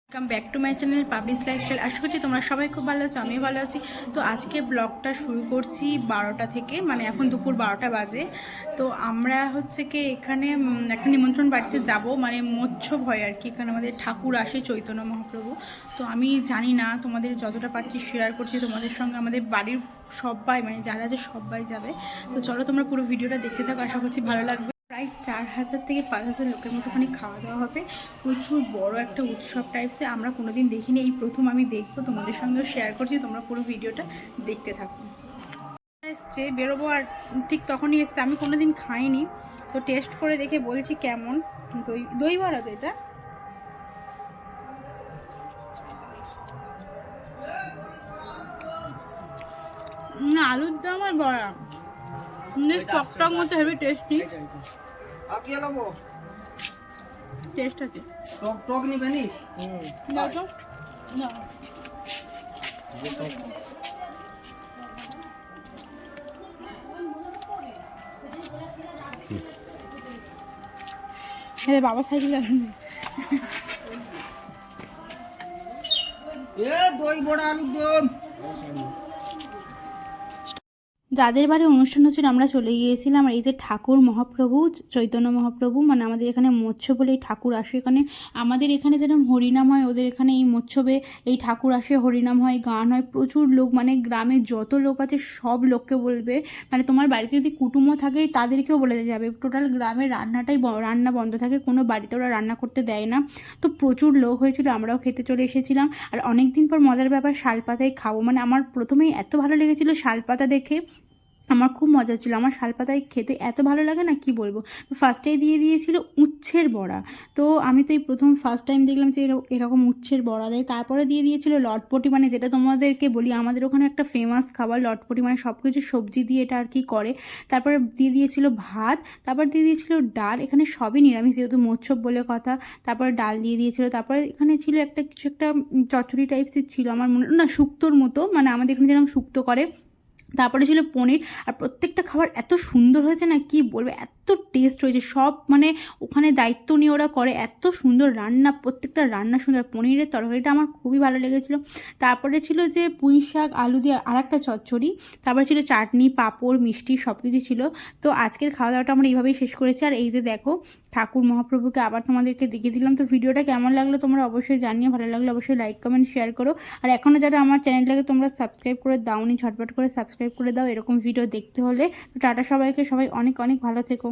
Welcome back to my channel publish lifestyle. আশা করছি তোমরা সবাই খুব ভালো আছো, আমিও ভালো আছি। তো আজকে ব্লগটা শুরু করছি 12টা থেকে, মানে এখন দুপুর 12টা বাজে। তো আমরা হচ্ছে কি এখানে একটা নিমন্ত্রণ বাড়িতে যাব, মানে মৎস্য ভয় আর কি। এখানে আমাদের ঠাকুর আসে চৈতন্য মহাপ্রভু। তো আমি জানি না, তোমাদের যতটা পারছি শেয়ার করছি তোমাদের সঙ্গে। আমাদের বাড়ির সবাই, মানে যারা যে সবাই যাবে। তো চলো তোমরা পুরো ভিডিওটা দেখতে থাকো, আশা করছি ভালো লাগবে। প্রায় 4000 থেকে 5000 লোকের মতোখানি খাওয়া দাওয়া হবে। প্রচুর বড় একটা উৎসব টাইপসে, আমরা কোনোদিন দেখিনি, এই প্রথম আমি দেখবো। তোমাদের সঙ্গেও শেয়ার করছি, তোমরা পুরো ভিডিওটা দেখতে থাকো। এসছে বেরোবো আর ঠিক তখনই এসছে, আমি কোনোদিন খাইনি। তো টেস্ট করে দেখে বলছি কেমন। দই দই বড়া তো এটা। আলুর দম আর বড়া টক টক মতো হেভি টেস্টি। টেস্ট আছে। টক টক নিবে নি দাও তো না। হ্যাঁ বাবা সাইকেল এ দই বড়া আলুর দম। যাদের বাড়ি অনুষ্ঠান হচ্ছিল আমরা চলে গিয়েছিলাম। আর এই যে ঠাকুর মহাপ্রভু চৈতন্য মহাপ্রভু, মানে আমাদের এখানে মৎস্য বলে এই ঠাকুর আসে। এখানে আমাদের এখানে যেরকম হরিনাম হয়, ওদের এখানে এই মৎস্যবে এই ঠাকুর আসে, হরিনাম হয়, গান হয়, প্রচুর লোক, মানে গ্রামে যত লোক আছে সব লোককে বলবে। মানে তোমার বাড়িতে যদি কুটুমও থাকে তাদেরকেও বলে যাবে। টোটাল গ্রামের রান্না বন্ধ থাকে, কোনো বাড়িতে ওরা রান্না করতে দেয় না। তো প্রচুর লোক হয়েছিল, আমরাও খেতে চলে এসেছিলাম। আর অনেক দিন পর মজার ব্যাপার, শালপাতায় খাবো। মানে আমার প্রথমেই এত ভালো লেগেছিলো শালপাতা দেখে, আমার খুব মজা ছিল। আমার শালপাতায় খেতে এত ভালো লাগে না, কি বলবো। তো ফার্স্টেই দিয়ে দিয়েছিল উচ্ছের বড়া। তো আমি তো এই প্রথম ফার্স্ট টাইম দেখলাম যে এরকম উচ্ছের বড়া দেয়। তারপরে দিয়ে দিয়েছিল লটপটি, মানে যেটা তোমাদেরকে বলি আমাদের ওখানে একটা ফেমাস খাবার লটপটি, মানে সব কিছু সবজি দিয়ে এটা আর কি করে। তারপরে দিয়ে দিয়েছিল ভাত, তারপর দিয়ে দিয়েছিল ডাল। এখানে সবই নিরামিষ যেহেতু মৎস্য বলে কথা। তারপরে ডাল দিয়ে দিয়েছিল। তারপরে এখানে ছিল একটা কিছু একটা চচ্চড়ি টাইপসের ছিল, আমার মনে না শুক্তোর মতো, মানে আমাদের এখানে যেরকম শুক্তো করে। তারপরে ছিল পনির। আর প্রত্যেকটা খাবার এত সুন্দর হয়েছে না, কি বলবো, এত টেস্ট হয়েছে সব। মানে ওখানে দায়িত্ব নিয়ে ওরা করে, এত সুন্দর রান্না, প্রত্যেকটা রান্না সুন্দর। পনিরের তরকারিটা আমার খুবই ভালো লেগেছিলো। তারপরে ছিল যে পুঁই শাক আলু দিয়ে আর একটা চচ্চড়ি। তারপরে ছিল চাটনি, পাঁপড়, মিষ্টি, সব কিছু ছিল। তো আজকের খাওয়া দাওয়াটা আমরা এইভাবেই শেষ করেছি। আর এই যে দেখো ঠাকুর মহাপ্রভুকে আবার তোমাদেরকে দেখিয়ে দিলাম। তো ভিডিওটা কেমন লাগলো তোমরা অবশ্যই জানিয়ে, ভালো লাগলে অবশ্যই লাইক কমেন্ট শেয়ার করো। আর এখনও যারা আমার চ্যানেলটাকে তোমরা সাবস্ক্রাইব করে দাওনি, ঝটপট করে সাবস্ক্রাইব করে দাও এরকম ভিডিও দেখতে হলে। তো টাটা সবাইকে, সবাই অনেক অনেক ভালো থেকো।